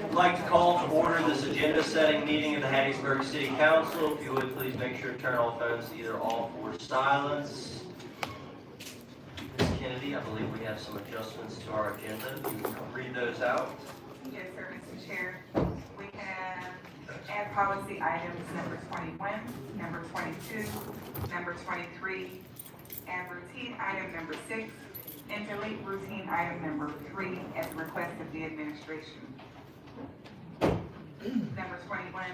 I'd like to call to order this agenda-setting meeting of the Hattiesburg City Council. If you would, please make sure to turn all phones either off or silence. Ms. Kennedy, I believe we have some adjustments to our agenda. You can read those out. Yes, sir, Mr. Chair. We have add policy items number 21, number 22, number 23, add routine item number 6, and delete routine item number 3 at the request of the administration. Number 21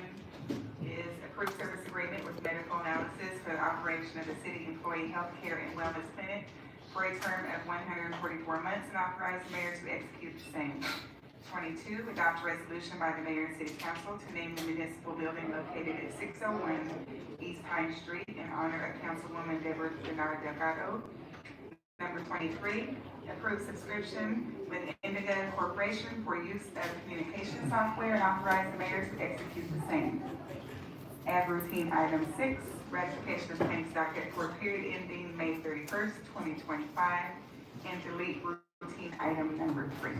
is approved service agreement with medical analysis for the operation of the city employee health care and wellness clinic for a term of 144 months and authorize the mayor to execute the same. 22, adopt a resolution by the mayor and city council to name the municipal building located at 601 East Pine Street in honor of Councilwoman Deborah Bernard Delgado. Number 23, approve subscription with Indigo Corporation for use of communication software and authorize the mayor to execute the same. Add routine item 6, ratification of claims docket for a period ending May 31st, 2025, and delete routine item number 3.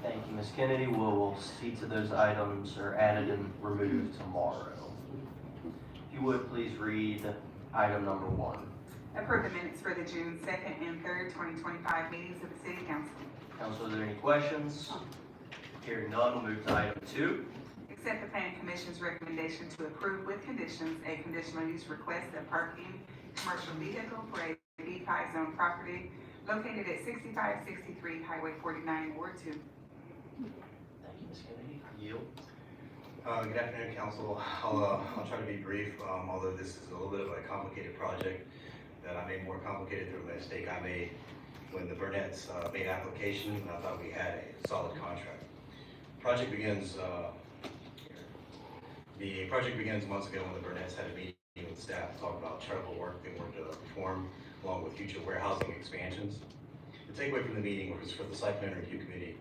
Thank you, Ms. Kennedy. We'll see to those items are added and removed tomorrow. If you would, please read item number 1. Approve the minutes for the June 2nd and 3rd, 2025 meetings of the City Council. Council, are there any questions? Hearing none, we'll move to item 2. Accept the Planning Commission's recommendation to approve with conditions a conditional use request of parking commercial vehicle for a B5 zone property located at 6563 Highway 49, Ward 2. Thank you, Ms. Kennedy. Yield. Good afternoon, Council. I'll try to be brief, although this is a little bit of a complicated project that I made more complicated through a mistake I made when the Burnett's made application, and I thought we had a solid contract. The project begins months ago when the Burnett's had a meeting with staff to talk about charitable work they wanted to perform along with future warehousing expansions. The takeaway from the meeting was for the site plan review committee.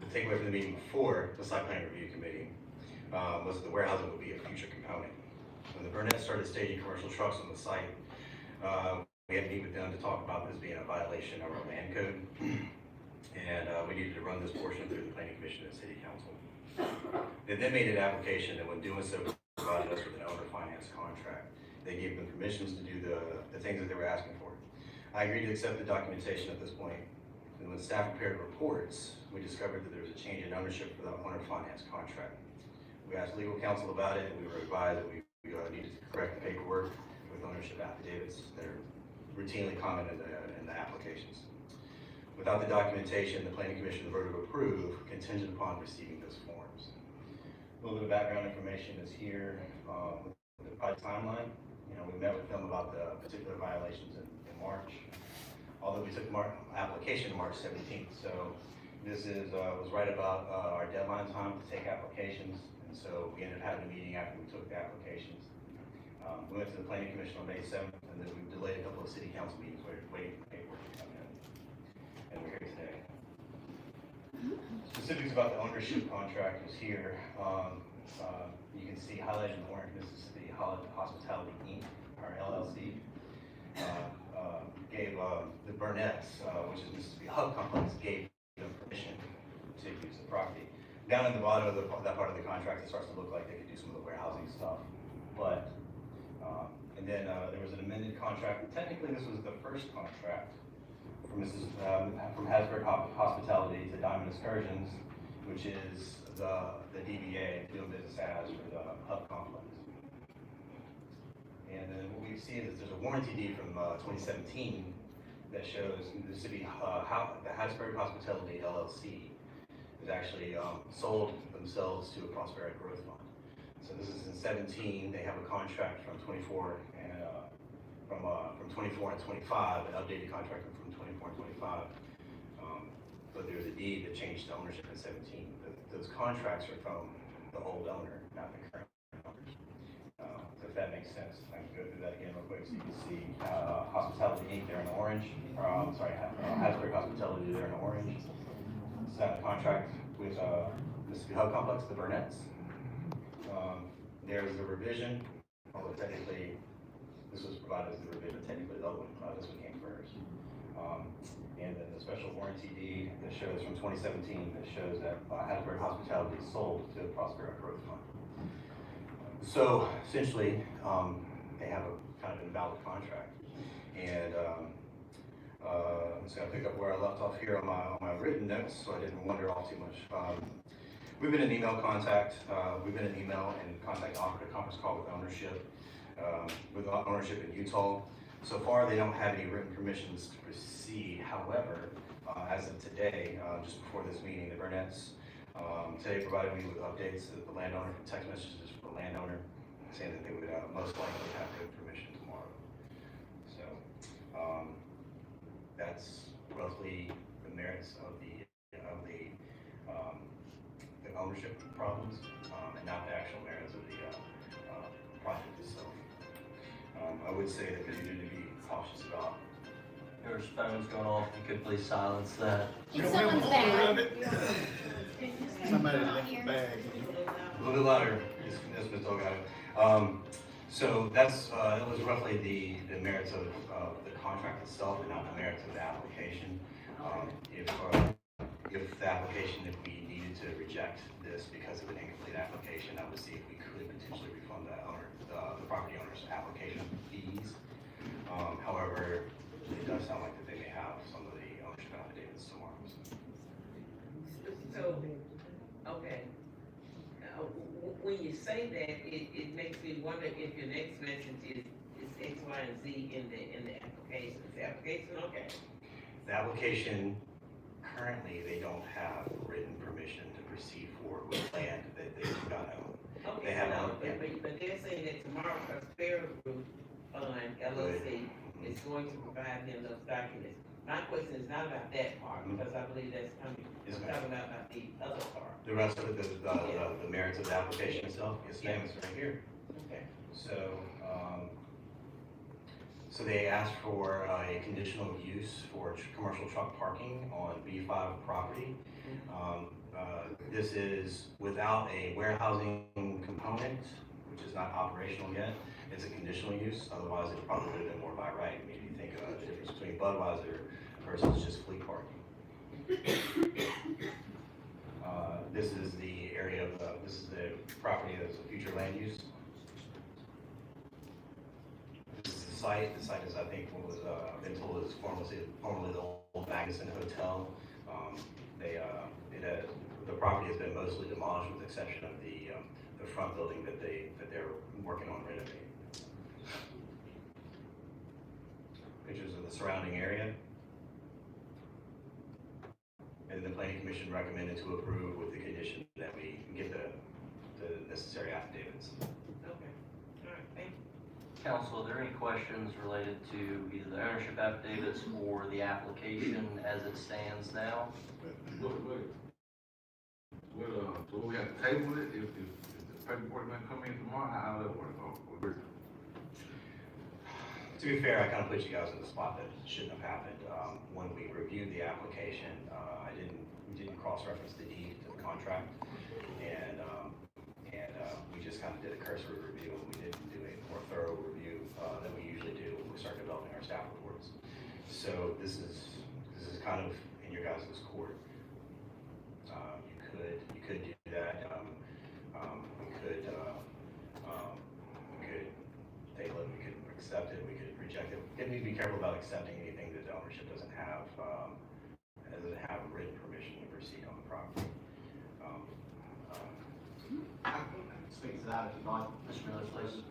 The takeaway from the meeting before the site plan review committee was that the warehousing would be a future component. When the Burnett started staging commercial trucks on the site, we had to meet with them to talk about this being a violation of our land code, and we needed to run this portion through the Planning Commission and City Council. They then made an application, and when doing so, provided us with an owner finance contract. They gave them permissions to do the things that they were asking for. I agreed to accept the documentation at this point, and when staff prepared reports, we discovered that there was a change in ownership for the owner finance contract. We asked legal counsel about it, and we were advised that we needed to correct the paperwork with ownership affidavits that are routinely common in the applications. Without the documentation, the Planning Commission voted to approve contingent upon receiving those forms. A little bit of background information is here with the project timeline. We met with them about the particular violations in March, although we took the application March 17th. So this was right about our deadline time to take applications, and so we ended up having a meeting after we took the applications. We went to the Planning Commission on May 7th, and then we delayed a couple of City Council meetings waiting for paperwork to come in. And we're here today. specifics about the ownership contract was here. You can see highlighted in orange, this is the Hospitality Inc., or LLC. Gave the Burnett's, which is Mississippi Hub Complex, gave them permission to use the property. Down at the bottom of that part of the contract, it starts to look like they could do some of the warehousing stuff. But, and then there was an amended contract. Technically, this was the first contract from Hattiesburg Hospitality to Diamond Excursions, which is the DBA, doing business as, for the Hub Complex. And then what we see is there's a warranty deed from 2017 that shows the Hattiesburg Hospitality LLC is actually sold themselves to a Prosperity Growth Fund. So this is in 17. They have a contract from 24 and from 24 and 25, an updated contract from 24 and 25. But there's a deed that changed the ownership in 17. Those contracts are from the old owner, not the current owners. So if that makes sense, I can go through that again real quick so you can see Hospitality Inc. there in orange, or I'm sorry, Hattiesburg Hospitality there in orange. Signed a contract with Mississippi Hub Complex, the Burnett's. There's the revision, although technically this was provided as the revision, technically the other one, this one came first. And then the special warranty deed that shows from 2017 that shows that Hattiesburg Hospitality is sold to the Prosperity Growth Fund. So essentially, they have a kind of invalid contract. And so I pick up where I left off here on my written notes, so I didn't wander off too much. We've been in email contact. We've been in email and contact offered a conference call with ownership in Utah. So far, they don't have any written permissions to proceed. However, as of today, just before this meeting, the Burnett's today provided me with updates that the landowner, text messages from the landowner, saying that they would most likely have written permission tomorrow. So that's roughly the merits of the ownership problems, and not the actual merits of the project itself. I would say that we need to be cautious about. There's phones going off. If you could please silence that. If someone's bag. Somebody left the bag. A little bit louder. Yes, Ms. Delgado. So that's that was roughly the merits of the contract itself, and not the merits of the application. If the application, if we needed to reject this because of an incomplete application, I would see if we could potentially refund the property owner's application fees. However, it does sound like that they may have some of the ownership affidavits tomorrow. So, okay. When you say that, it makes me wonder if your next message is X, Y, and Z in the application. Is the application okay? The application, currently, they don't have written permission to proceed forward with land that they do not own. Okay, They have no, one, yeah. but they're saying that tomorrow, Prosperity Group Fund LLC is going to provide them those documents. My question is not about that part, because I believe that's coming. Yes, I'm ma'am. talking about the other part. The rest of it, the merits of the application itself, yes ma'am, it's right here. Okay. So, so they asked for a conditional use for commercial truck parking on B5 property. This is without a warehousing component, which is not operational yet. It's a conditional use, otherwise it probably would have been more by right. Maybe you think of the difference between Budweiser versus just fleet parking. This is the area of, this is the property that's a future land use. This is the site. The site is, I think, what was, I've been told is formerly the old Magnuson Hotel. The property has been mostly demolished with the exception of the front building that they're working on renovating. Pictures of the surrounding area. And the planning commission recommended to approve with the condition that we get the necessary affidavits. Okay. All right, thank you. Council, are there any questions related to either the ownership affidavits or the application as it stands now? So we have to table it if the paperwork not come in tomorrow, how that work? To be fair, I kind of put you guys in the spot that shouldn't have happened. When we reviewed the application, we didn't cross-reference the deed to the contract, and we just kind of did a cursory review, and we didn't do a more thorough review than we usually do when we start developing our staff reports. So this is kind of in your guys' court. You could do that. We could accept it, we could reject it. We need to be careful about accepting anything that the ownership doesn't have written permission to proceed on the property. I can speak to that if you'd like, Mr. Miller, please.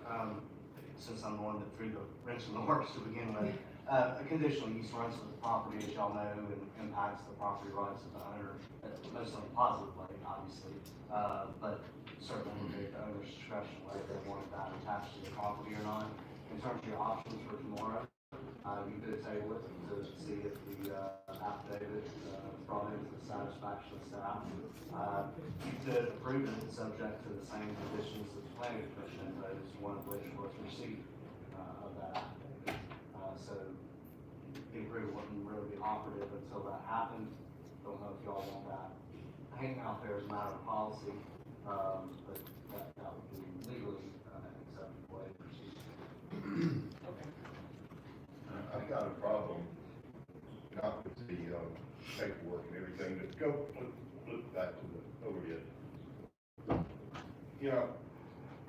Since I'm the one that threw the wrench in the works to begin with. A conditional use runs with the property, as y'all know, and impacts the property rights of the owner, mostly in a positive way, obviously. But certainly at the owner's discretion whether they want that attached to the property or not. In terms of your options for tomorrow, you could table it to see if the affidavit brought into the satisfaction of staff. You could approve it subject to the same conditions that the planning commission imposed, one of which was receipt of that affidavit. So the approval wouldn't really be operative until that happened. Don't know if y'all want that hanging out there as a matter of policy, but that would be legally an acceptable way to proceed. Okay. I've got a problem, not with the paperwork and everything, but go look back to the overhead. You know,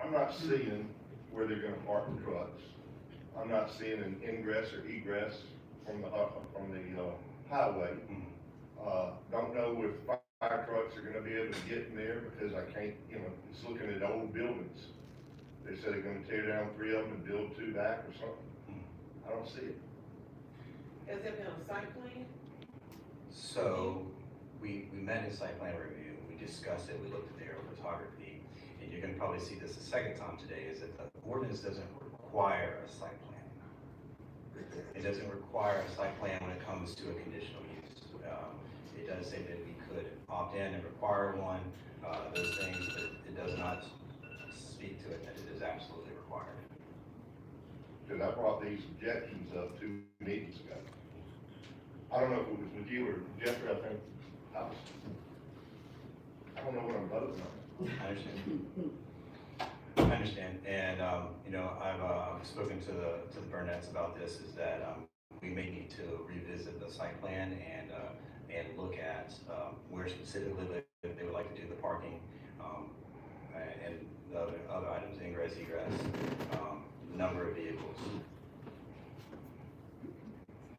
I'm not seeing where they're gonna park the trucks. I'm not seeing an ingress or egress from the highway. Don't know if fire trucks are gonna be able to get in there because I can't, it's looking at old buildings. They said they're gonna tear down 3 of them and build 2 back or something. I don't see it. Has there been a site plan? So we met in site plan review, we discussed it, we looked at the aerial photography, and you're gonna probably see this a second time today, is that the ordinance doesn't require a site plan. It doesn't require a site plan when it comes to a conditional use. It does say that we could opt in and require one, those things, but it does not speak to it that it is absolutely required. Because I brought these objections up 2 meetings ago. I don't know if it was with you or Jeffrey, I think. I don't know what I'm voting on. I understand, and I've spoken to the Burnett's about this. Is that we may need to revisit the site plan and look at where specifically they would like to do the parking and the other items, ingress, egress, number of vehicles.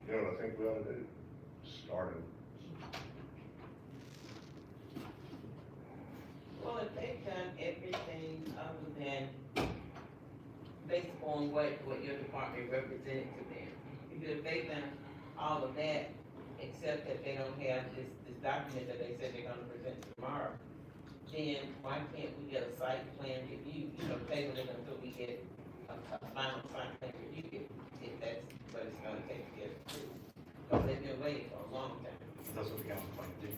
You know what I think we ought to do? Start it. Well, if they've done everything other than based on what your department represented to them, because if they've done all of that, except that they don't have this document that they said they're gonna present tomorrow, then why can't we get a site plan review, table it until we get a final site plan review, if that's what it's gonna take to get approved? Because they've been waiting for a long time. That's what the council plan to do.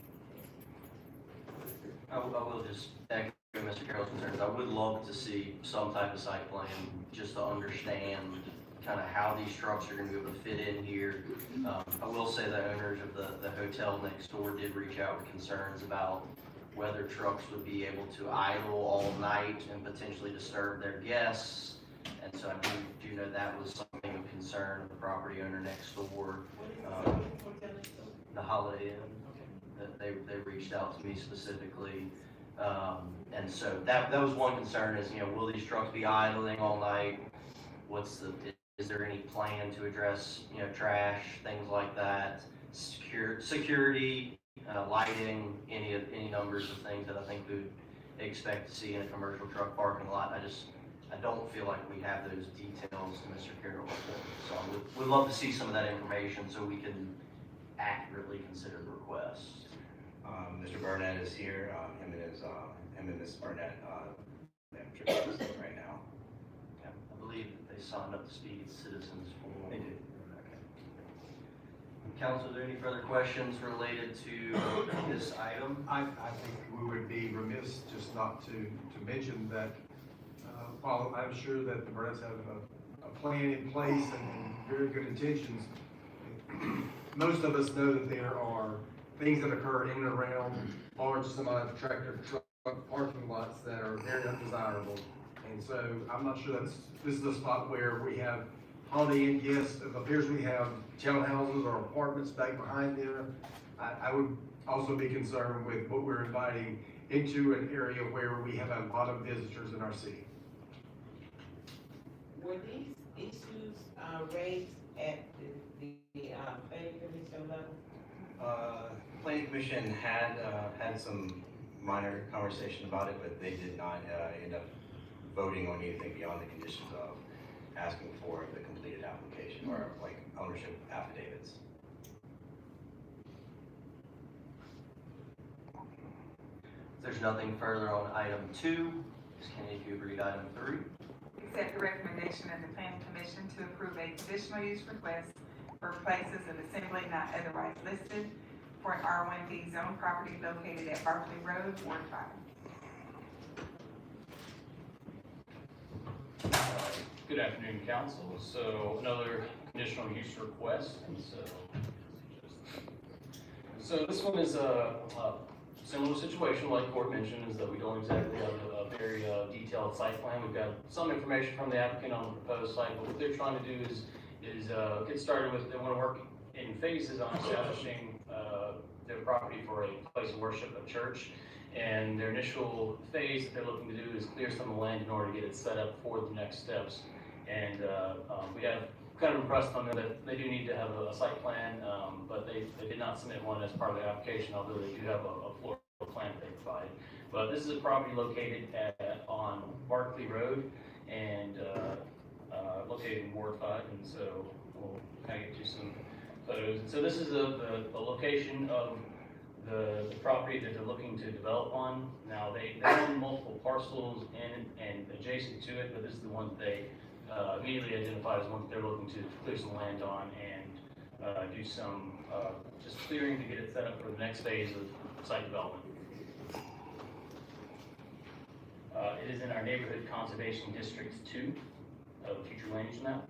I will just echo Mr. Carroll's concerns. I would love to see some type of site plan just to understand kind of how these trucks are gonna be able to fit in here. I will say that owners of the hotel next door did reach out with concerns about whether trucks would be able to idle all night and potentially disturb their guests. And so I do know that was something of concern of the property owner next door. The Holiday Inn, that they reached out to me specifically. And so that was one concern is, will these trucks be idling all night? Is there any plan to address, trash, things like that? Security, lighting, any numbers of things that I think we would expect to see in a commercial truck parking lot. I don't feel like we have those details in Mr. Carroll's report. So we'd love to see some of that information so we can accurately consider the request. Mr. Burnett is here, him and Ms. Burnett, right now. Yeah, I believe that they signed up to speak as citizens for. They did. Okay. Council, are there any further questions related to this item? I think we would be remiss just not to mention that, while I'm sure that the Burnett's have a plan in place and very good intentions, most of us know that there are things that occur in and around large semi-tractor truck parking lots that are very undesirable. And so I'm not sure this is a spot where we have Holiday Inn guests. It appears we have townhouses or apartments back behind there. I would also be concerned with what we're inviting into an area where we have a lot of visitors in our city. Were these issues, raised at the planning commission level? Planning Commission had some minor conversation about it, but they did not end up voting on anything beyond the conditions of asking for the completed application or like ownership affidavits. If there's nothing further on item 2, Ms. Kennedy, if you would read item 3. Accept the recommendation of the planning commission to approve a conditional use request for places of assembly not otherwise listed for an R1D zone property located at Barkley Road, Ward 5. Good afternoon, council. So another conditional use request, and so this one is a similar situation, like Court mentioned, is that we don't exactly have a very detailed site plan. We've got some information from the applicant on the proposed site, but what they're trying to do is get started with, they want to work in phases on establishing their property for a place of worship, a church. And their initial phase that they're looking to do is clear some of the land in order to get it set up for the next steps. And we have kind of impressed on them that they do need to have a site plan, but they did not submit one as part of their application, although they do have a floor plan that they provided. But this is a property located on Barkley Road and located in Ward 5, and so we'll kind of get you some photos. And so this is the location of the property that they're looking to develop on. Now they own multiple parcels and adjacent to it, but this is the one that they immediately identified as one that they're looking to clear some land on and do some just clearing to get it set up for the next phase of site development. It is in our neighborhood conservation district 2 of the future land use map.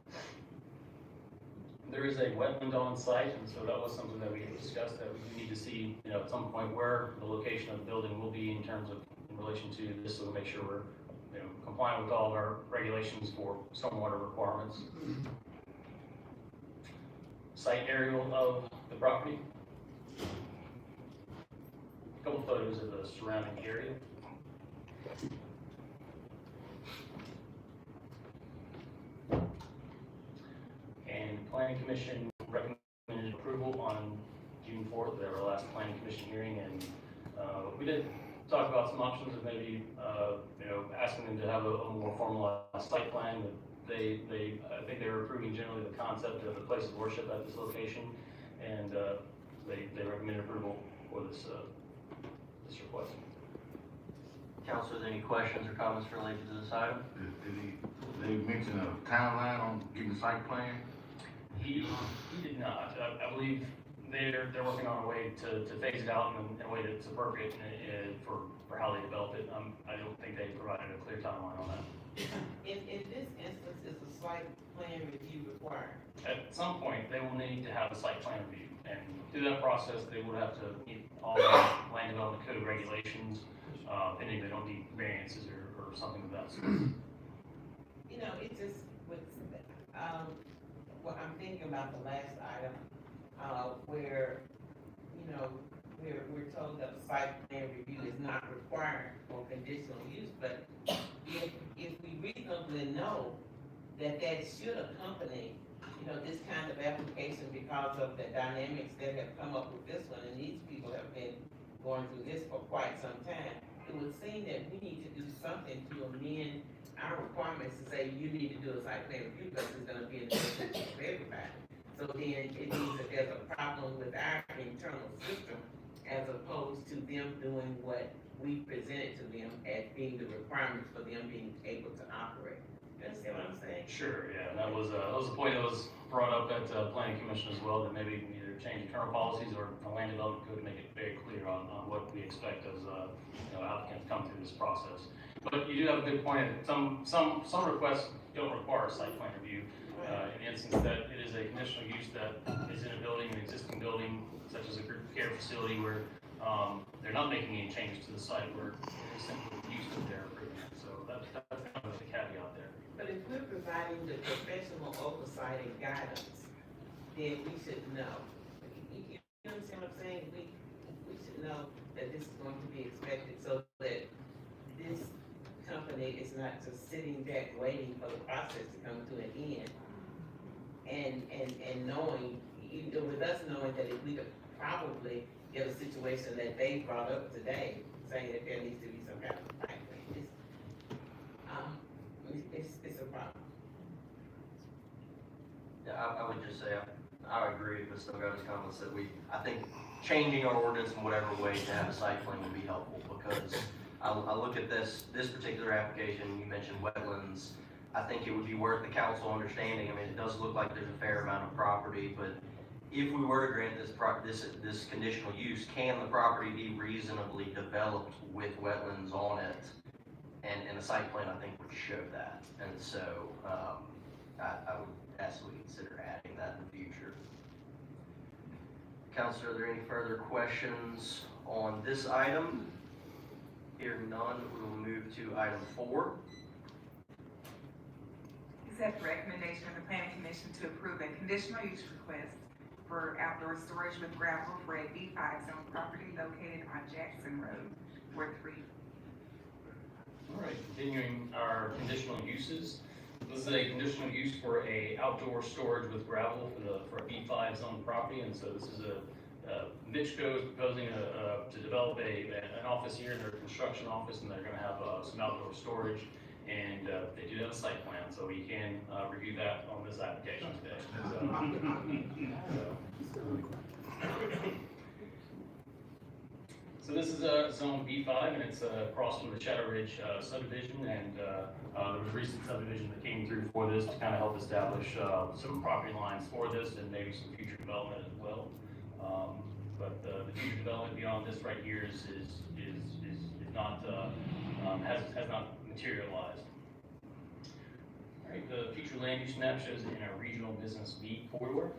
There is a wetland on site, and so that was something that we had discussed, that we need to see, at some point where the location of the building will be in terms of, in relation to this, so to make sure we're, compliant with all of our regulations for stormwater requirements. Site aerial of the property. A couple photos of the surrounding area. And Planning Commission recommended approval on June 4th, at our last Planning Commission hearing, and we did talk about some options of maybe, asking them to have a more formalized site plan. I think they were approving generally the concept of the place of worship at this location, and they recommended approval for this request. Councilors, any questions or comments related to this item? Did they mention a timeline on getting the site plan? He did not. I believe they're working on a way to phase it out in a way that's appropriate for how they develop it. I don't think they provided a clear timeline on that. In this instance, is a site plan review required? At some point, they will need to have a site plan review, and through that process, they would have to meet all the land development code regulations, pending they don't need variances or something of that sort. It just with what I'm thinking about the last item, where we're told that a site plan review is not required for conditional use, but if we reasonably know that should accompany, this kind of application because of the dynamics that have come up with this one, and these people have been going through this for quite some time, it would seem that we need to do something to amend our requirements to say you need to do a site plan review because it's going to be in the best interest of everybody. So then it means that there's a problem with our internal system as opposed to them doing what we presented to them as being the requirements for them being able to operate. You understand what I'm saying? Sure, yeah, that was a point that was brought up at Planning Commission as well, that maybe we can either change internal policies or the land development code to make it very clear on what we expect as applicants come through this process. But you do have a good point. Some requests don't require a site plan review. in the instance that it is a conditional use that is in a building, an existing building, such as a group care facility where, they're not making any changes to the site, where it is simply the use that they're approving. So that's kind of the caveat there. But if we're providing the professional oversight and guidance, then we should know. You understand what I'm saying? We should know that this is going to be expected so that this company is not just sitting back waiting for the process to come to an end. And knowing, with us knowing that if we could probably get a situation that they brought up today, saying that there needs to be some kind of pipe thing, it's a problem. Yeah, I would just say, I agree with Mr. Go's comments that I think changing our ordinance in whatever way to have a site plan would be helpful, because I look at this particular application, you mentioned wetlands. I think it would be worth the council understanding. I mean, it does look like there's a fair amount of property, but if we were to grant this conditional use, can the property be reasonably developed with wetlands on it? And a site plan, I think, would show that. And so, I would absolutely consider adding that in the future. Councilor, are there any further questions on this item? Hearing none, we will move to item 4. Accept the recommendation of the planning commission to approve a conditional use request for outdoor storage with gravel for a B5 zone property located on Jackson Road, Ward 3. All right, continuing our conditional uses. This is a conditional use for a outdoor storage with gravel for a B5 zone property, and so this is Mitchco is proposing to develop an office here, their construction office, and they're going to have some outdoor storage, and they do have a site plan, so we can review that on this application today. So this is zone B5, and it's across from the Shadow Ridge subdivision, and there was a recent subdivision that came through for this to kind of help establish some property lines for this and maybe some future development as well. But the future development beyond this right here is not has not materialized. All right, the future land use map shows it in our regional business B corridor.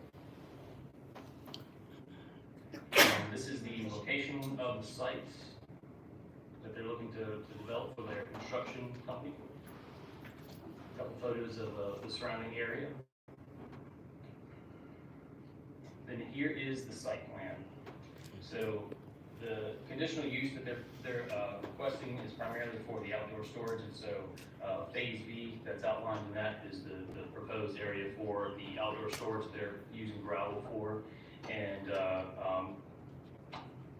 This is the location of the site that they're looking to develop for their construction company. A couple photos of the surrounding area. Then here is the site plan. So the conditional use that they're requesting is primarily for the outdoor storage, and so phase B that's outlined in that is the proposed area for the outdoor storage they're using gravel for, and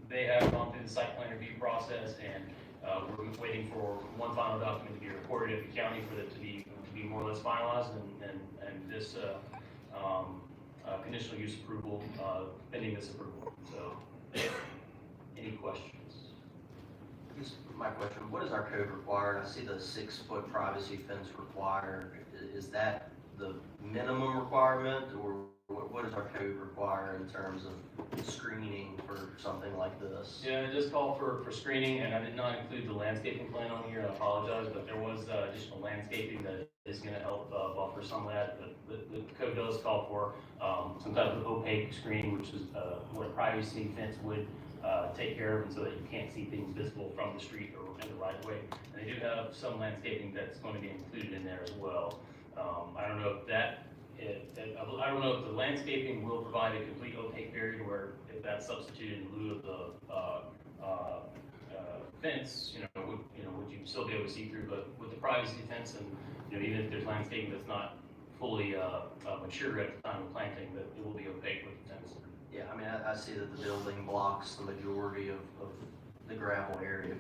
they have gone through the site plan review process, and we're waiting for one final document to be recorded at the county for it to be more or less finalized, and this conditional use approval pending this approval. So, any questions? Here's my question: what does our code require? I see the 6-foot privacy fence required. Is that the minimum requirement, or what does our code require in terms of screening for something like this? Yeah, it does call for screening, and I did not include the landscaping plan on here. I apologize, but there was additional landscaping that is going to help buffer some of that. But the code does call for some type of opaque screening, which is what a privacy fence would take care of, and so that you can't see things visible from the street or in the right of way. And they do have some landscaping that's going to be included in there as well. I don't know if that. I don't know if the landscaping will provide a complete opaque barrier, where if that's substituted in lieu of the fence, would you still be able to see through? But with the privacy fence, and even if there's landscaping that's not fully mature at the time of planting, that it will be opaque with the fence. Yeah, I mean, I see that the building blocks the majority of the gravel area,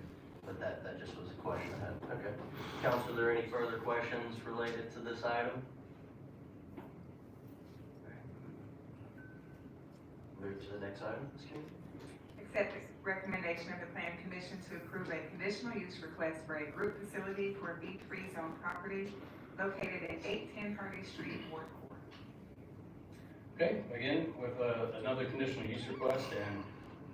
but that just was a question I had. Okay. Council, are there any further questions related to this item? Move to the next item, Ms. King. Accept the recommendation of the planning commission to approve a conditional use request for a group facility for a B3 zone property located at 810 Hardy Street, Ward 4. Okay, again, with another conditional use request, and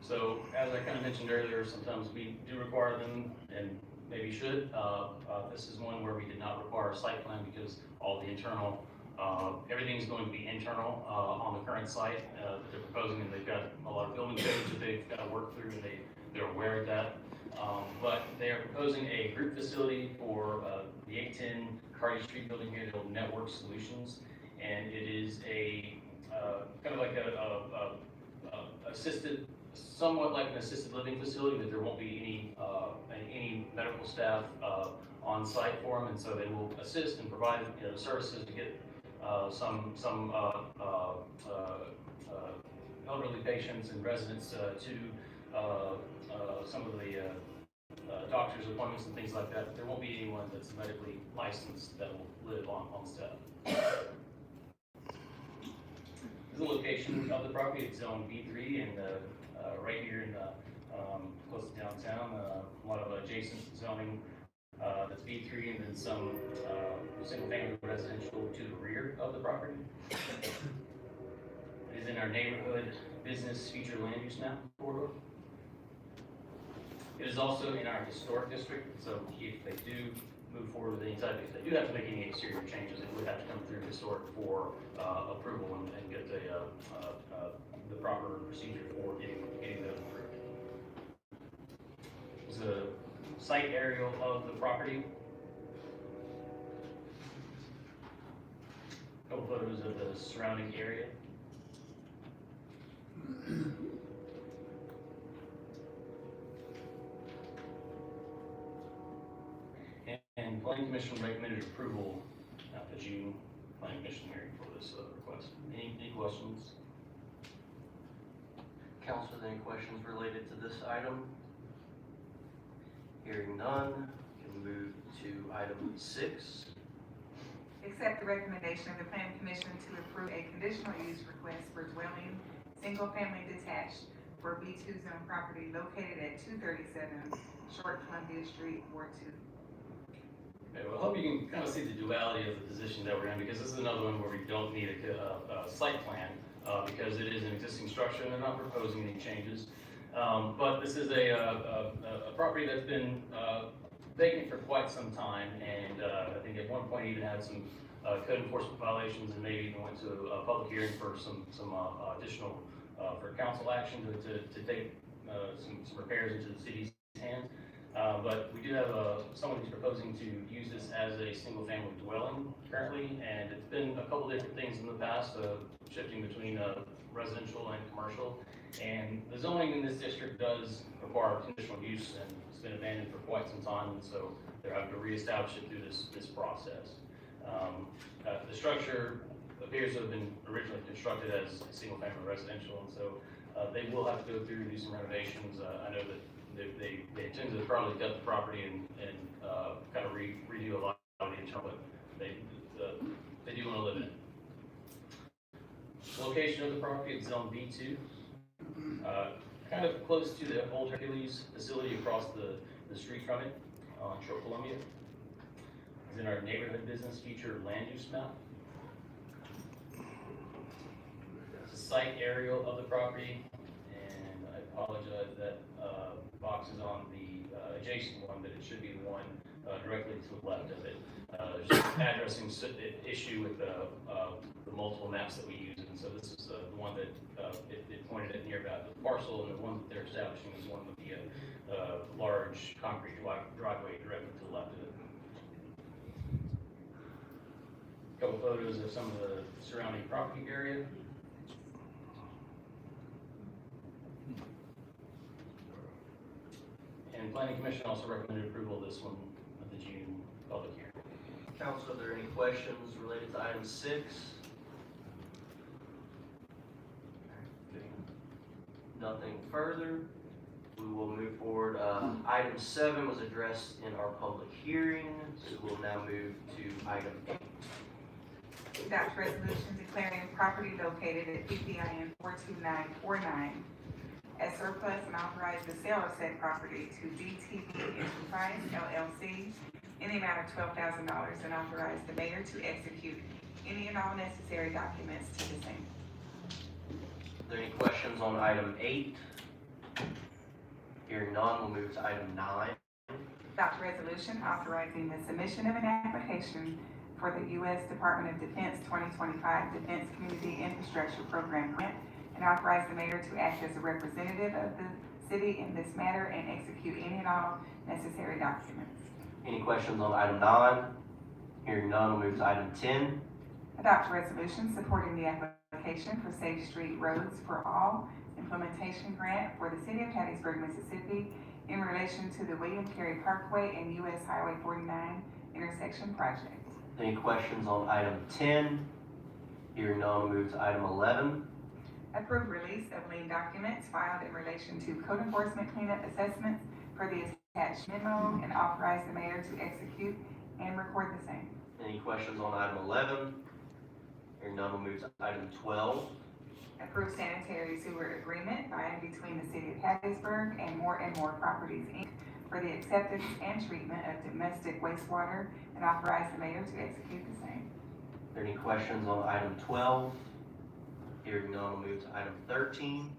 so as I kind of mentioned earlier, sometimes we do require them, and maybe should. This is one where we did not require a site plan because all the internal Everything's going to be internal, on the current site, that they're proposing, and they've got a lot of building codes that they've got to work through, and they're aware of that. But they are proposing a group facility for, the 810 Carty Street building here, called Network Solutions. And it is a, kind of like assisted, somewhat like an assisted living facility, that there won't be any medical staff, on site for them, and so they will assist and provide, the services to get some elderly patients and residents to some of the doctor's appointments and things like that. But there won't be anyone that's medically licensed that will live on staff. The location of the property, it's zone B3 and right here in close to downtown. A lot of adjacent zoning that's B3, and then some single-family residential to the rear of the property. It is in our neighborhood business future land use map corridor. It is also in our historic district, so if they do move forward with any type, if they do have to make any exterior changes, it would have to come through historic for approval and get the proper procedure for getting those approved. There's a site aerial of the property. A couple photos of the surrounding area. And Planning Commission recommended approval at the June Planning Commission hearing for this request. Any questions? Council, any questions related to this item? Hearing none, can move to item 6. Accept the recommendation of the planning commission to approve a conditional use request for dwelling, single-family detached for B2 zone property located at 237 Short Columbia Street, Ward 2. Okay, well, I hope you can kind of see the duality of the position that we're in, because this is another one where we don't need a site plan, because it is an existing structure and they're not proposing any changes. But this is a property that's been vacant for quite some time, and I think at one point even had some code enforcement violations, and maybe even went to a public hearing for some additional for council action to take some repairs into the city's hands. But we do have someone who's proposing to use this as a single-family dwelling currently, and it's been a couple different things in the past, shifting between residential and commercial. And the zoning in this district does require conditional use, and it's been abandoned for quite some time, and so they're having to reestablish it through this process. The structure appears to have been originally constructed as single-family residential, and so they will have to go through and do some renovations. I know that they intend to probably gut the property and kind of redo a lot of the internal, but they do want to live in it. Location of the property is zone B2, kind of close to the old Hercules facility across the street from it on Short Columbia. It's in our neighborhood business future land use map. It's a site aerial of the property, and I apologize that box is on the adjacent one, but it should be the one directly to the left of it. There's an addressing issue with the multiple maps that we use, and so this is the one that it pointed at near about the parcel, and the one that they're establishing is one with the large concrete driveway directly to the left of it. A couple photos of some of the surrounding property area. And Planning Commission also recommended approval of this one at the June public hearing. Council, are there any questions related to item 6? Nothing further. We will move forward. Item 7 was addressed in our public hearing, so we'll now move to item 8. Adopt resolution declaring property located at PPIN 42949 as surplus and authorize the sale of said property to DTV Enterprise LLC in the amount of $12,000, and authorize the mayor to execute any and all necessary documents to the same. Are there any questions on item 8? Hearing none, we'll move to item 9. Adopt resolution authorizing the submission of an application for the U.S. Department of Defense 2025 Defense Community Infrastructure Program grant, and authorize the mayor to act as a representative of the city in this matter and execute any and all necessary documents. Any questions on item 9? Hearing none, we'll move to item 10. Adopt a resolution supporting the application for Safe Street Roads for All implementation grant for the city of Hattiesburg, Mississippi in relation to the William Carey Parkway and US Highway 49 intersection project. Any questions on item 10? Hearing none, we'll move to item 11. Approve release of lien documents filed in relation to code enforcement cleanup assessments for the attached memo and authorize the mayor to execute and record the same. Any questions on item 11? Hearing none, we'll move to item 12. Approve sanitary sewer agreement by and between the city of Hattiesburg and More Properties, Inc. for the acceptance and treatment of domestic wastewater and authorize the mayor to execute the same. Are there any questions on item 12? Hearing none, we'll move to item 13.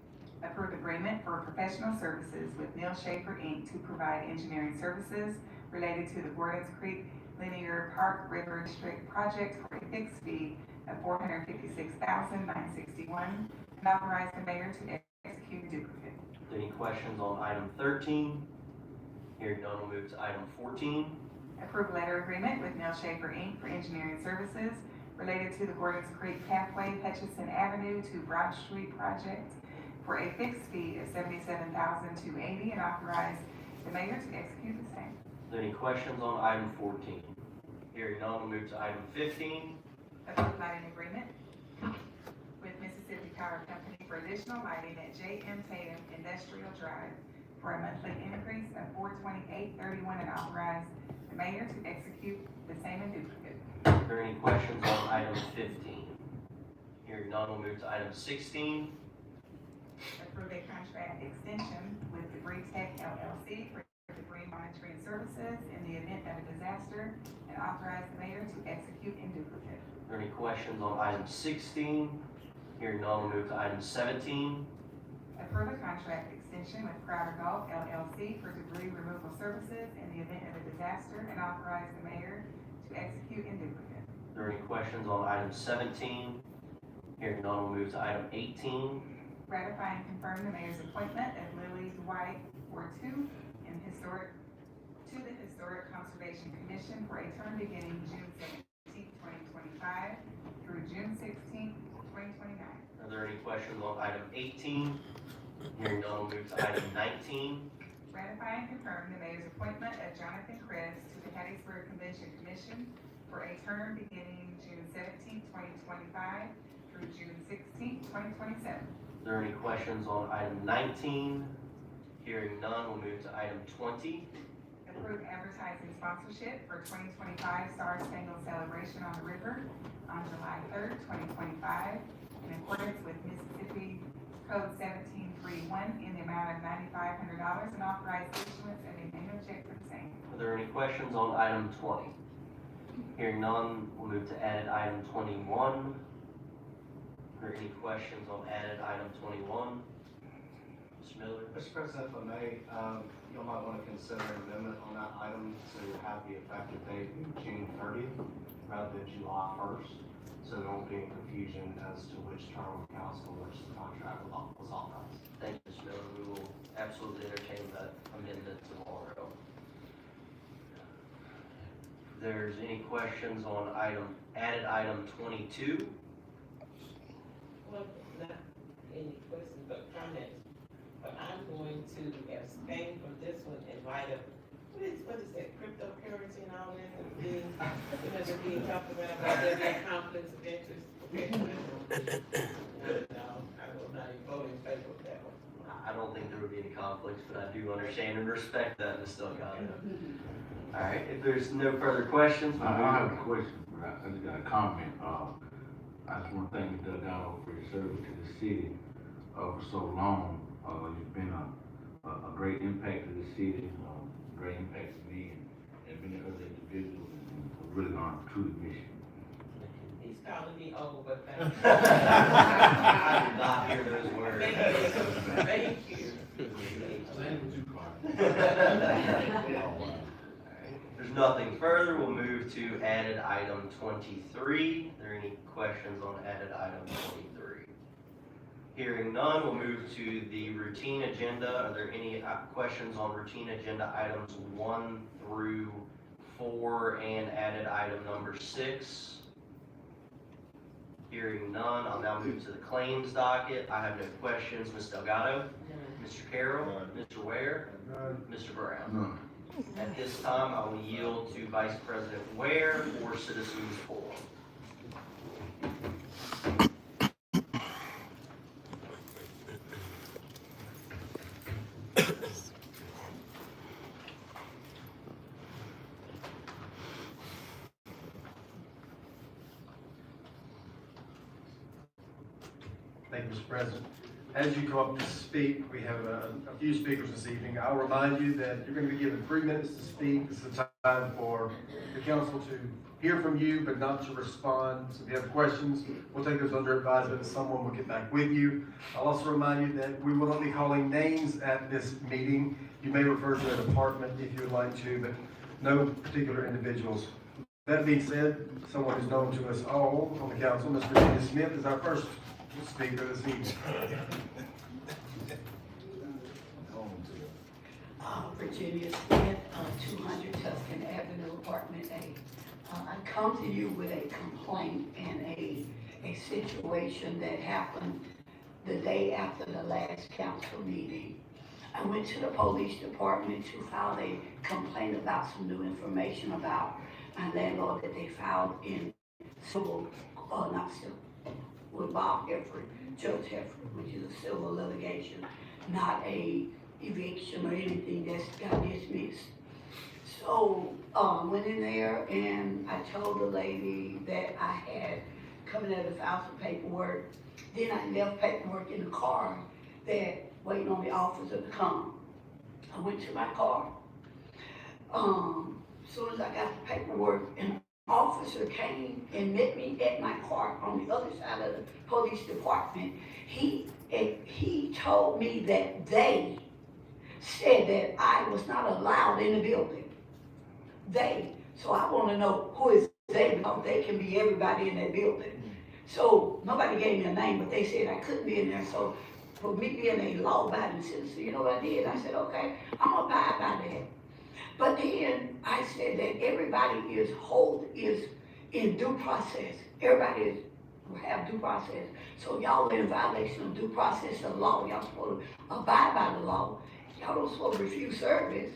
Approve agreement for professional services with Neil Schaefer, Inc. to provide engineering services related to the Gordons Creek Linear Park River District project for a fixed fee of $456,961 and authorize the mayor to execute the duplicate. Any questions on item 13? Hearing none, we'll move to item 14. Approve letter agreement with Neil Schaefer, Inc. for engineering services related to the Gordons Creek Pathway Hutchison Avenue to Broad Street project for a fixed fee of $77,280 and authorize the mayor to execute the same. Are there any questions on item 14? Hearing none, we'll move to item 15. Approve lighting agreement with Mississippi Power Company for additional lighting at J.M. Tatum Industrial Drive for a monthly increase of $428.31 and authorize the mayor to execute the same in duplicate. Are there any questions on item 15? Hearing none, we'll move to item 16. Approve a contract extension with Debris Tech LLC for debris monitoring services in the event of a disaster and authorize the mayor to execute in duplicate. Are there any questions on item 16? Hearing none, we'll move to item 17. Approve a contract extension with Crowder Golf LLC for debris removal services in the event of a disaster and authorize the mayor to execute in duplicate. Are there any questions on item 17? Hearing none, we'll move to item 18. Ratify and confirm the mayor's appointment of Lily Dwight Ward 2 to the Historic Conservation Commission for a term beginning June 17, 2025 through June 16, 2029. Are there any questions on item 18? Hearing none, we'll move to item 19. Ratify and confirm the mayor's appointment of Jonathan Kress to the Hattiesburg Convention Commission for a term beginning June 17, 2025 through June 16, 2027. Are there any questions on item 19? Hearing none, we'll move to item 20. Approve advertising sponsorship for 2025 Star Spangled Celebration on the River on July 3rd, 2025, in accordance with Mississippi Code 1731 in the amount of $9,500 and authorize issuance of a manual check for the same. Are there any questions on item 20? Hearing none, we'll move to added item 21. Are there any questions on added item 21? Mr. Miller? Mr. President, if I may, you might want to consider an amendment on that item to have the effective date be June 30th rather than July 1st, so there won't be any confusion as to which term of council which the contract was authorized. Thank you, Mr. Miller. We will absolutely entertain that amendment tomorrow. If there's any questions on added item 22? Well, not any questions, but comments. But I'm going to abstain from this one in light of, what is that, cryptocurrency and all this, and being, they're being talked about there being conflicts of interest. No, I will not vote in favor of that one. I don't think there would be any conflicts, but I do understand and respect that, Ms. Delgado. All right, if there's no further questions, we'll I have move a question, but I just got a comment. I just want to thank you, Delgado, for your service to the city, for so long. You've been a great impact to the city, great impact to me and many other individuals, and we're really going to truly miss you. He's calling me old, but thank you. I did not hear those words. Thank you. Same with you, Clark. There's there's nothing further, we'll move to added item 23. Are there any questions on added item 23? Hearing none, we'll move to the routine agenda. Are there any questions on routine agenda items 1 through 4 and added item number 6? Hearing none, I'll now move to the claims docket. I have no questions. Ms. Delgado? Mr. Carroll? Mr. Ware? Mr. Brown? None. At this time, I will yield to Vice President Ware for Citizens Forum. Thank you, Mr. President. As you come up to speak, we have a few speakers this evening. I'll remind you that you're going to be given 3 minutes to speak. This is a time for the council to hear from you, but not to respond. So if you have questions, we'll take those under advisement and someone will get back with you. I'll also remind you that we will not be calling names at this meeting. You may refer to a department if you would like to, but no particular individuals. That being said, someone who's known to us all on the council, Mr. Virginia Smith, is our first speaker this evening. Virginia Smith, 200 Tuscan Avenue, Apartment A. I come to you with a complaint and a situation that happened the day after the last council meeting. I went to the police department to file a complaint about some new information about my landlord that they filed in civil, not civil, with Bob Hefford, Judge Hefford, which is a civil litigation, not a eviction or anything that's got dismissed. So, went in there and I told the lady that I had come in there to file some paperwork. Then I left paperwork in the car that waiting on the officer to come. I went to my car. Soon as I got the paperwork, an officer came and met me at my car on the other side of the police department. He told me that they said that I was not allowed in the building. They. So I want to know who is they, because they can be everybody in that building. So nobody gave me a name, but they said I couldn't be in there. So for me being a law-abiding citizen, you know what I did? I said, okay, I'm gonna abide by that. But then I said that everybody is in due process. Everybody will have due process. So y'all are in violation of due process of law. Y'all supposed to abide by the law. Y'all don't supposed to refuse service.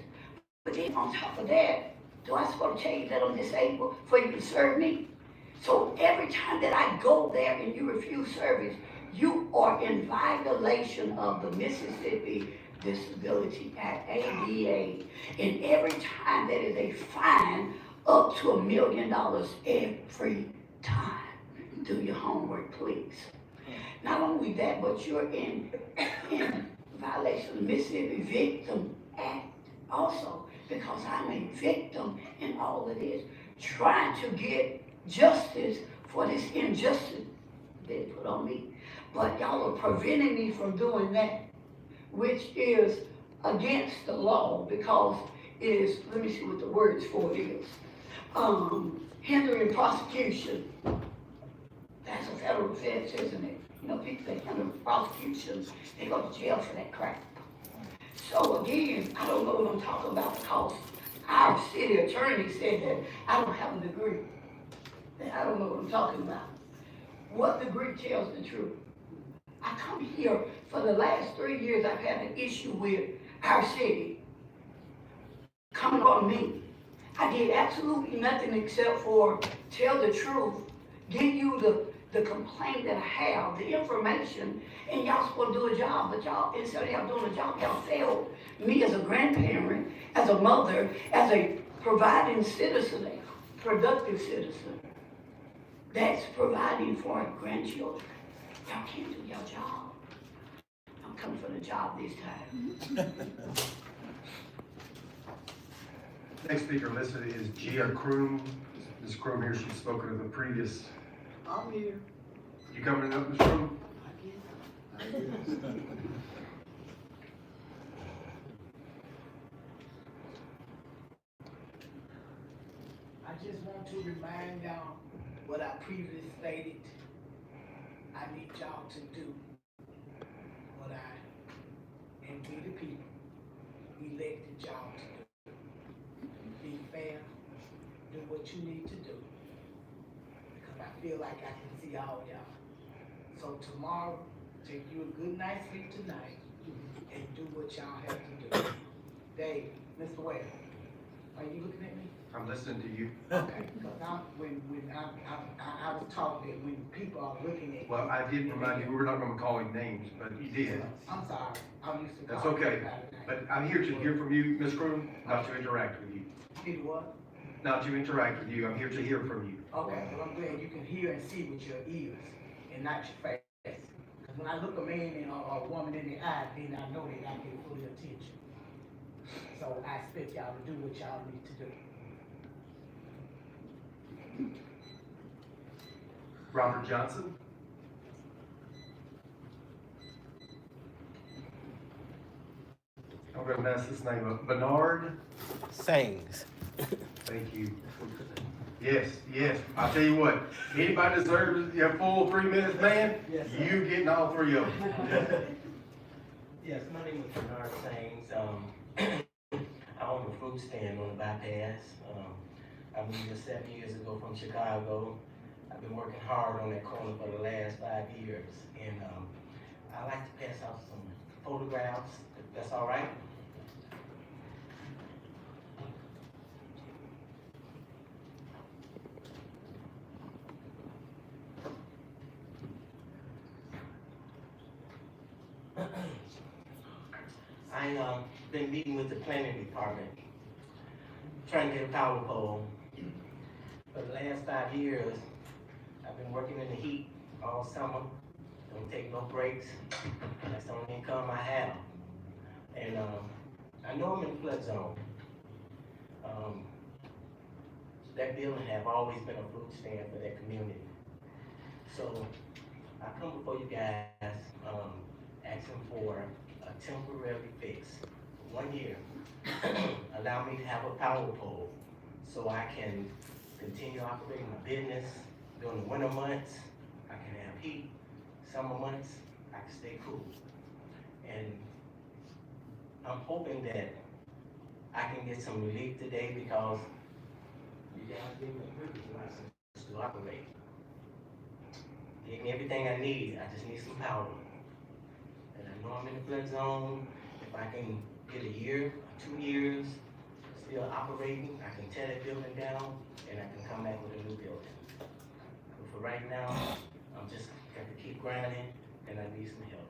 But then on top of that, do I supposed to change that I'm disabled for you to serve me? So every time that I go there and you refuse service, you are in violation of the Mississippi Disability Act, ADA. And every time that is a fine up to $1 million every time. Do your homework, please. Not only that, but you're in violation of the Mississippi Victim Act also, because I'm a victim in all of this, trying to get justice for this injustice they put on me. But y'all are preventing me from doing that, which is against the law, because it is, let me see what the words for it is. Hindering prosecution. That's a federal offense, isn't it? You know, people that hinder prosecution, they go to jail for that crap. So again, I don't know what I'm talking about, because our city attorney said that I don't have a degree. That I don't know what I'm talking about. What degree tells the truth? I come here for the last 3 years, I've had an issue with our city coming on me. I did absolutely nothing except for tell the truth, give you the complaint that I have, the information, and y'all supposed to do a job, but y'all, instead of y'all doing a job, y'all failed me as a grandparent, as a mother, as a providing citizen, a productive citizen that's providing for our grandchildren. Y'all can't do your job. I'm coming for the job this time. Next speaker listed is Gia Kroom. Ms. Kroom here, she's spoken of the previous. I'm here. You coming up, Ms. Kroom? just want to remind y'all what I previously stated. I need y'all to do what I and we the people elected y'all to do. Be fair, do what you need to do. Because I feel like I can see all y'all. So tomorrow, take you a good night's sleep tonight and do what y'all have to do. Dave, Mr. Webb, are you looking at me? I'm listening to you. Okay, because I was taught that when people are looking at. Well, I did remind you, we were not gonna call him names, but you did. I'm sorry, I'm used to. That's calling okay. everybody names. But I'm here to hear from you, Ms. Croom, not to interact with you. Did what? Not to interact with you, I'm here to hear from you. Okay, well, I'm glad you can hear and see with your ears and not your face. Because when I look a man and or a woman in the eye, then I know that I get full attention. So I expect y'all to do what y'all need to do. Robert Johnson? I'm gonna mess this name up. Bernard? Sayings. Thank you. Yes, I'll tell you what, anybody deserves your full 3 minutes, man, Yes, sir. you getting all 3 of them. Yes, my name is Bernard Sains. I own a fruit stand on the bypass. I moved here 7 years ago from Chicago. I've been working hard on that corner for the last 5 years. And I like to pass out some photographs, if that's all right. I been meeting with the planning department, trying to get a power pole. For the last 5 years, I've been working in the heat all summer, don't take no breaks. That's the only income I have. And I know I'm in the flood zone. That building have always been a fruit stand for that community. So I come before you guys, asking for a temporary fix, 1 year. Allow me to have a power pole so I can continue operating my business during the winter months. I can have heat. Summer months, I can stay cool. And I'm hoping that I can get some relief today because you guys gave me a purchase license to operate. Gave me everything I need. I just need some power. And I know I'm in the flood zone. If I can get a year or 2 years still operating, I can tear that building down and I can come back with a new building. But for right now, I'm just got to keep grinding and I need some help.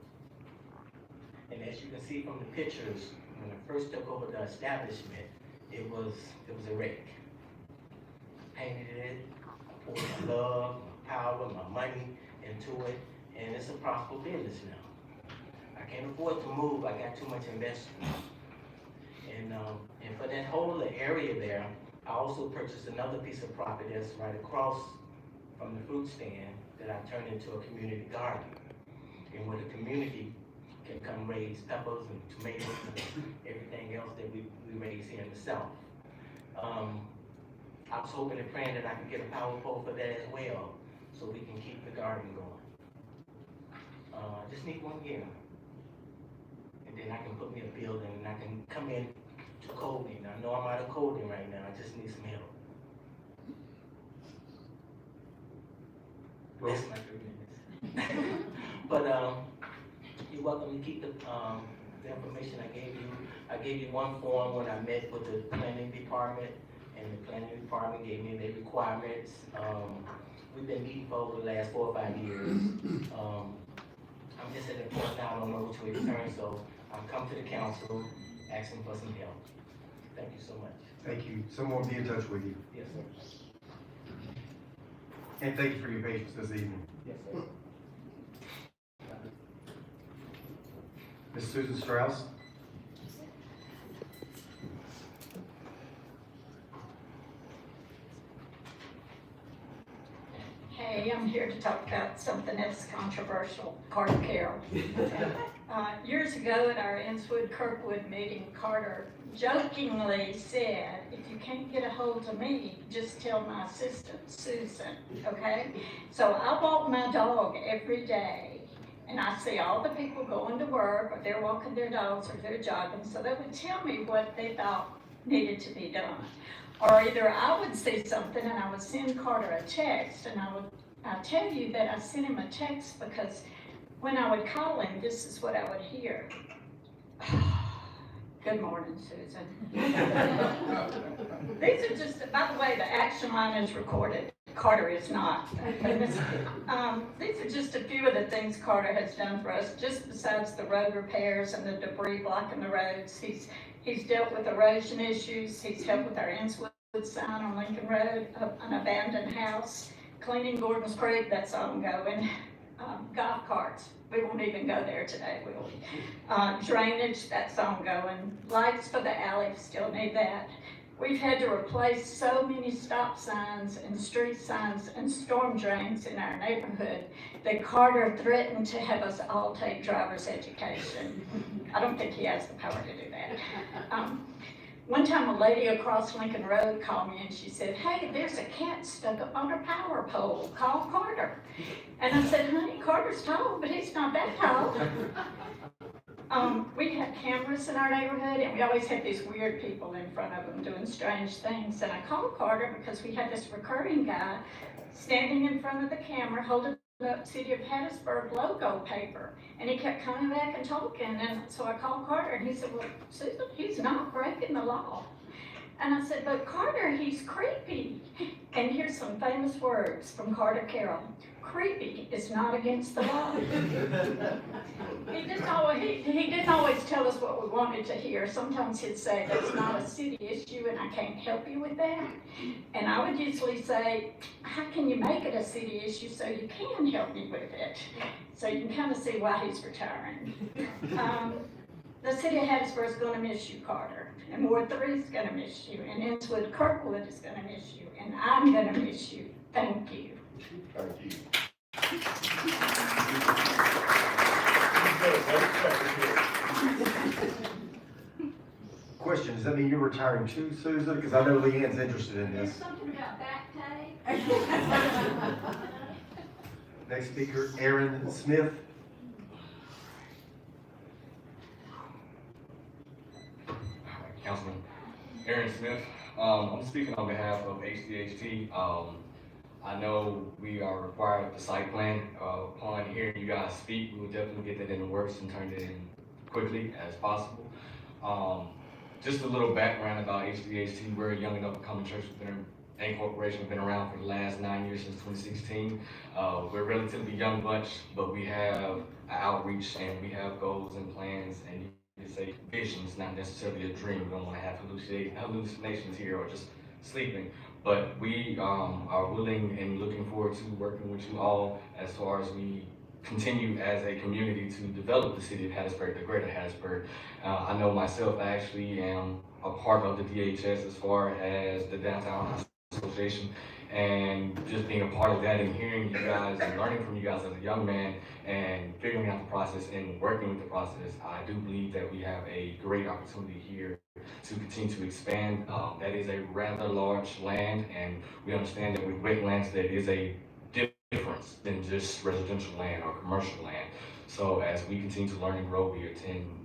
And as you can see from the pictures, when I first took over the establishment, it was a wreck. Painted it, I poured my love, my power, my money into it, and it's a profitable business now. I can't afford to move, I got too much investment. And for that whole area there, I also purchased another piece of property that's right across from the fruit stand that I turned into a community garden. And where the community can come raise peppers and tomatoes and everything else that we raise here in the South. I was hoping and praying that I could get a power pole for that as well, so we can keep the garden going. I just need 1 year. And then I can put me a building and I can come in to coding. I know I'm out of coding right now, I just need some help. Well, That's my 3 minutes. But you're welcome to keep the information I gave you. I gave you one form when I met with the planning department, and the planning department gave me their requirements. We've been meeting for over the last 4 or 5 years. I'm just at a point now, I don't know which way to turn, so I've come to the council asking for some help. Thank you so much. thank you. Someone will be in touch with you. Yes, sir. And thank you for your patience this evening. Yes, sir. Ms. Susan Strauss? Hey, I'm here to talk about something else controversial, Carter Carroll. Years ago at our Innswood-Kirkwood meeting, Carter jokingly said, if you can't get a hold of me, just tell my assistant, Susan, okay? So I walk my dog every day, and I see all the people going to work, or they're walking their dogs, or they're jogging, so they would tell me what they thought needed to be done. Or either I would see something and I would send Carter a text, and I'll tell you that I sent him a text because when I would call him, this is what I would hear. Good morning, Susan. These are just, by the way, the action line is recorded. Carter is not. These are just a few of the things Carter has done for us, just besides the road repairs and the debris blocking the roads. He's dealt with erosion issues. He's helped with our Innswood sign on Lincoln Road, an abandoned house, cleaning Gordon's Creek, that's ongoing. Golf carts, we won't even go there today, will we? Drainage, that's ongoing. Lights for the alley, still need that. We've had to replace so many stop signs and street signs and storm drains in our neighborhood that Carter threatened to have us all take driver's education. I don't think he has the power to do that. One time a lady across Lincoln Road called me and she said, hey, there's a cat stuck up on a power pole, call Carter. And I said, honey, Carter's tall, but he's not that tall. We have cameras in our neighborhood, and we always have these weird people in front of them doing strange things. And I called Carter because we had this recurring guy standing in front of the camera holding up City of Hattiesburg logo paper. And he kept coming back and talking. And so I called Carter, and he said, well, Susan, he's not breaking the law. And I said, but Carter, he's creepy. And here's some famous words from Carter Carroll. Creepy is not against the law. He didn't always tell us what we wanted to hear. Sometimes he'd say, that's not a city issue and I can't help you with that. And I would usually say, how can you make it a city issue so you can help me with it? So you can kind of see why he's retiring. The city of Hattiesburg is going to miss you, Carter. And Ward 3 is going to miss you. And Innswood-Kirkwood is going to miss you. And I'm going to miss you. Thank you. Thank you. Question, does that mean you're retiring too, Susan? Because I know Leanne's interested in There's this. something about back pay. Next speaker, Aaron Smith. Councilman Aaron Smith. I'm speaking on behalf of HDHT. I know we are required of the site plan. Upon hearing you guys speak, we will definitely get that in the works and turn it in quickly as possible. Just a little background about HDHT. We're a young and up-and-coming church and corporation. We've been around for the last 9 years, since 2016. We're a relatively young bunch, but we have an outreach and we have goals and plans, and you could say visions, not necessarily a dream. We don't want to have hallucinations here or just sleeping. But we are willing and looking forward to working with you all as far as we continue as a community to develop the city of Hattiesburg, the greater Hattiesburg. I know myself, I actually am a part of the DHS as far as the Downtown Association, and just being a part of that and hearing you guys and learning from you guys as a young man and figuring out the process and working with the process, I do believe that we have a great opportunity here to continue to expand. That is a rather large land, and we understand that with wetlands there is a difference than just residential land or commercial land. So as we continue to learn and grow,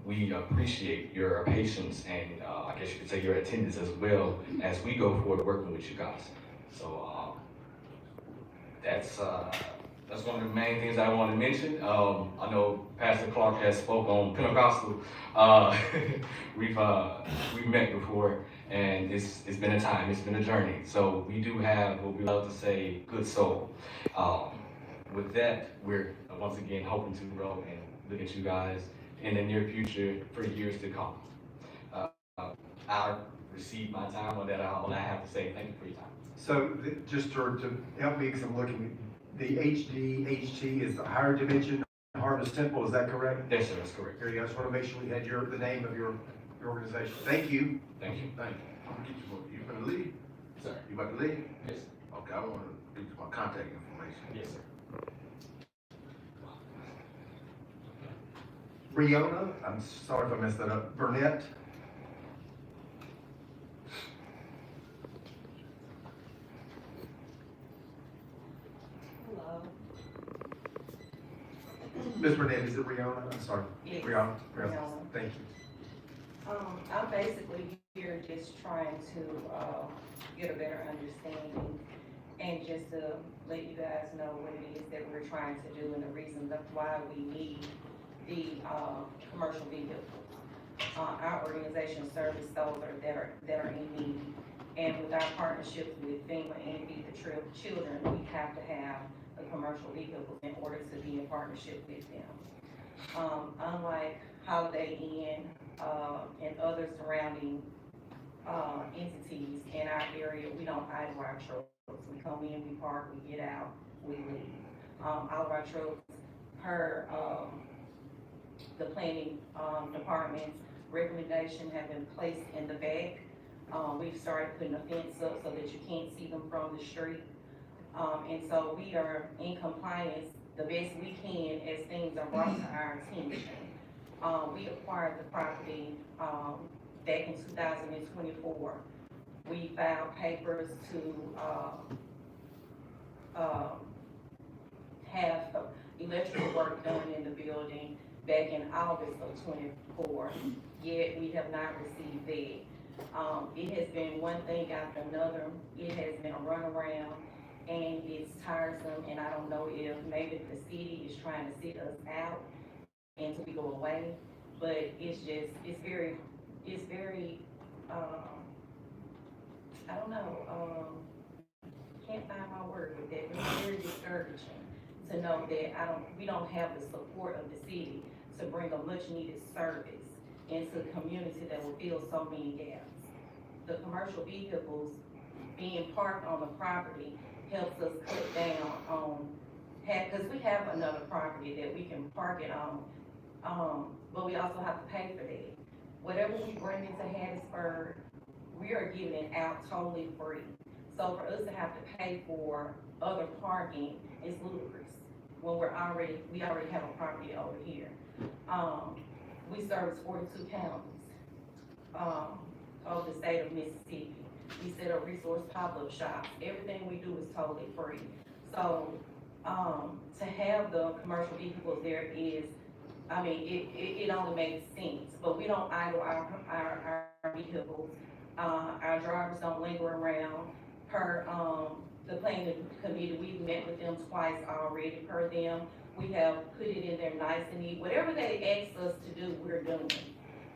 we appreciate your patience and I guess you could say your attendance as well as we go forward working with you guys. So that's one of the main things I want to mention. I know Pastor Clark has spoke on Pentecostal. We've met before, and it's been a time, it's been a journey. So we do have what we love to say, good soul. With that, we're once again hoping to grow and look at you guys in the near future for years to come. I'll receive my time on that. All I have to say, thank you for your time. So just to help me, because I'm looking, the HDHT is the Higher Dimension Harvest Temple, is that correct? Yes, sir, that's correct. Here you go. I just want to make sure we had the name of your organization. Thank you. Thank you. Thank you. I'm gonna get you gonna leave? Sir. You about to leave? Yes, sir. Okay, I want to get you my contact information. Yes, sir. Riona, I'm sorry if I messed that up, Burnett. Hello. Ms. Burnett, is it Riona? I'm sorry. Yes. Riona, Riona. thank you. I'm basically here just trying to, get a better understanding and just to let you guys know what it is that we're trying to do and the reasons of why we need the, commercial vehicles. Our organization service those that are in need. And with our partnership with FEMA and Feed the Children, we have to have the commercial vehicles in order to be in partnership with them. Unlike Holiday Inn, and other surrounding, entities in our area, we don't idle our trucks. We come in, we park, we get out, we leave. All of our trucks, per, the planning, department's recommendation, have been placed in the back. We've started putting a fence up so that you can't see them from the street. And so we are in compliance the best we can as things are brought to our attention. We acquired the property, back in 2024. We filed papers to, have electrical work done in the building back in August of '24, yet we have not received that. It has been one thing after another. It has been a runaround, and it's tiresome, and I don't know if maybe the city is trying to sit us out until we go away, but it's very, I don't know, can't find my word with that, but it's very discouraging to know that we don't have the support of the city to bring a much needed service into the community that will fill so many gaps. The commercial vehicles being parked on the property helps us cut down on, because we have another property that we can park it on, but we also have to pay for that. Whatever we bring into Hattiesburg, we are giving it out totally free. So for us to have to pay for other parking is ludicrous when we already have a property over here. We service 42 counties, of the state of Mississippi. We set up resource pop-up shops. Everything we do is totally free. So, to have the commercial vehicles there is, I mean, it only makes sense, but we don't idle our vehicles. Our drivers don't linger around. Per, the planning committee, we've met with them twice already. Per them, we have put it in there nice and neat. Whatever they ask us to do, we're doing.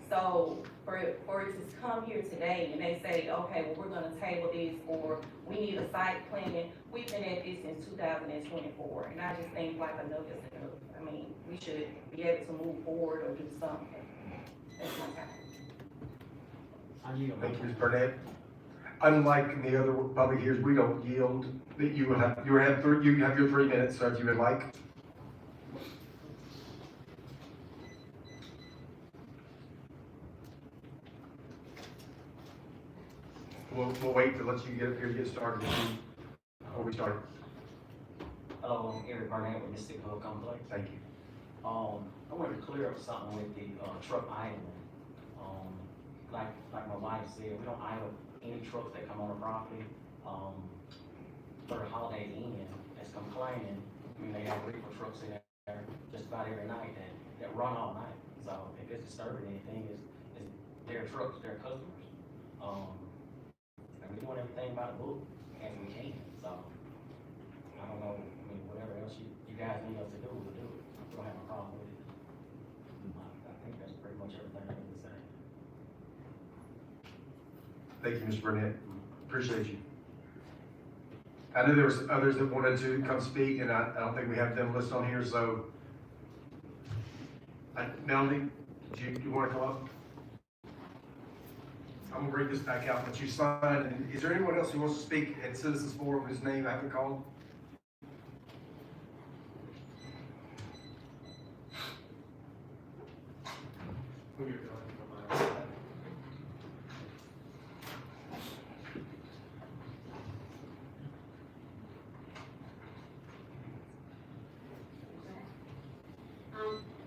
So for it to come here today and they say, okay, well, we're gonna table this, or we need a site plan. We've been at this since 2024, and I just think like enough is enough. I mean, we should be able to move forward or do something. That's my time. Thank you, Ms. Burnett. Unlike the other public hearings, we don't yield. That you have your 3 minutes, so if you would like. We'll wait to let you get up here to get started before we start. Hello, I'm Eric Burnett with Mississippi Hill Complex. Thank you. I wanted to clear up something with the truck idling. Like my wife said, we don't idle any trucks that come on the property. For the Holiday Inn that's complaining, I mean, they have reefer trucks in there just about every night that run all night. So if it's disturbing anything, it's their trucks, their customers. And we're doing everything by the book as we can. So I don't know, I mean, whatever else you guys need us to do, we'll do it. We don't have a problem with it. I think that's pretty much everything I need to say. Thank you, Mr. Burnett. Appreciate you. I know there was others that wanted to come speak, and I don't think we have them listed on here, so. Melanie, do you want to come up? I'm gonna bring this back out, let you sign. And is there anyone else who wants to speak at Citizens Forum whose name I haven't called? Who you're going?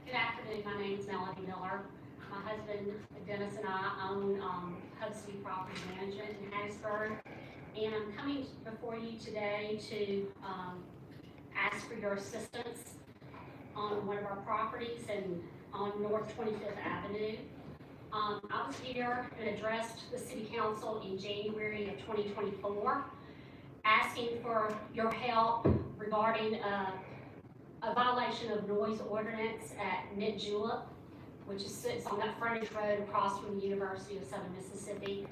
Good afternoon. afternoon. My name is Melody Miller. My husband Dennis and I own Hub City Property Management in Hattiesburg. And I'm coming before you today to ask for your assistance on one of our properties and on North 25th Avenue. I was here and addressed the City Council in January of 2024, asking for your help regarding a violation of noise ordinance at Mid Julep, which sits on that frontage road across from the University of Southern Mississippi.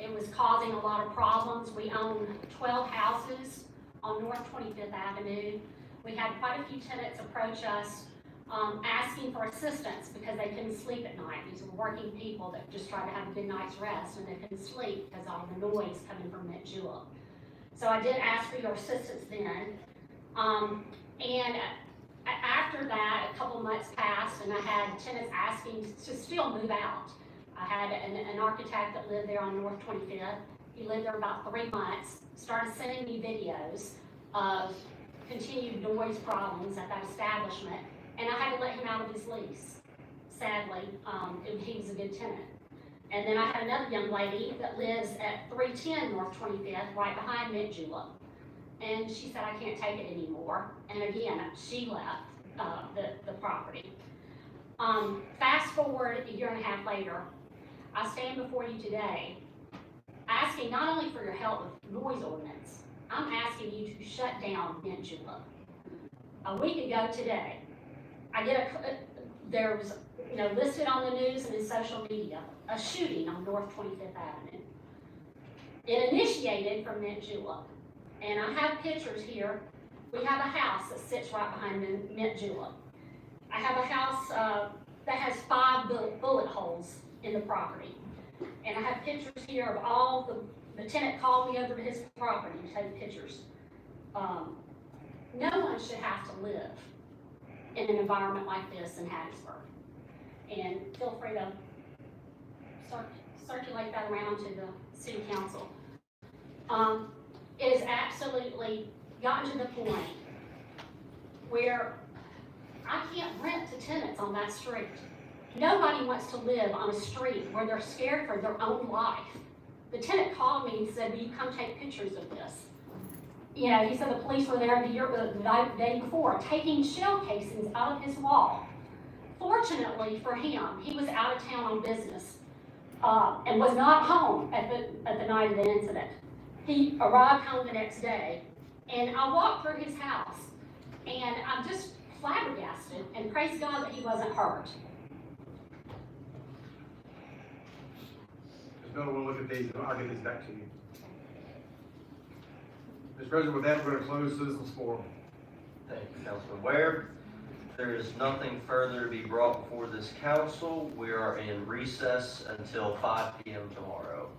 It was causing a lot of problems. We own 12 houses on North 25th Avenue. We had quite a few tenants approach us asking for assistance because they couldn't sleep at night. These were working people that just tried to have a good night's rest and they couldn't sleep because of all the noise coming from Mid Julep. So I did ask for your assistance then. And after that, a couple months passed and I had tenants asking to still move out. I had an architect that lived there on North 25th. He lived there about 3 months, started sending me videos of continued noise problems at that establishment, and I had to let him out of his lease. Sadly, he was a good tenant. And then I had another young lady that lives at 310 North 25th, right behind Mid Julep. And she said, I can't take it anymore. And again, she left the property. Fast forward a year and a half later, I stand before you today asking not only for your help with noise ordinance, I'm asking you to shut down Mid Julep. A week ago today, I get there was, listed on the news and in social media, a shooting on North 25th Avenue. It initiated from Mid Julep. And I have pictures here. We have a house that sits right behind Mid Julep. I have a house that has 5 bullet holes in the property. And I have pictures here of all the tenant called me over to his property to take pictures. No one should have to live in an environment like this in Hattiesburg. And feel free to circulate that around to the City Council. It has absolutely gotten to the point where I can't rent to tenants on that street. Nobody wants to live on a street where they're scared for their own life. The tenant called me and said, will you come take pictures of this? He said the police were there the day before, taking shell casings out of his wall. Fortunately for him, he was out of town on business and was not home at the night of the incident. He arrived home the next day, and I walked through his house, and I'm just flabbergasted, and praise God that he wasn't hurt. Ms. Miller, we'll look at these, and I'll get these back to you. Mr. President, with that, we're going to close citizens forum. Thank you, Councilman Ware. There is nothing further to be brought before this council. We are in recess until 5 p.m. tomorrow.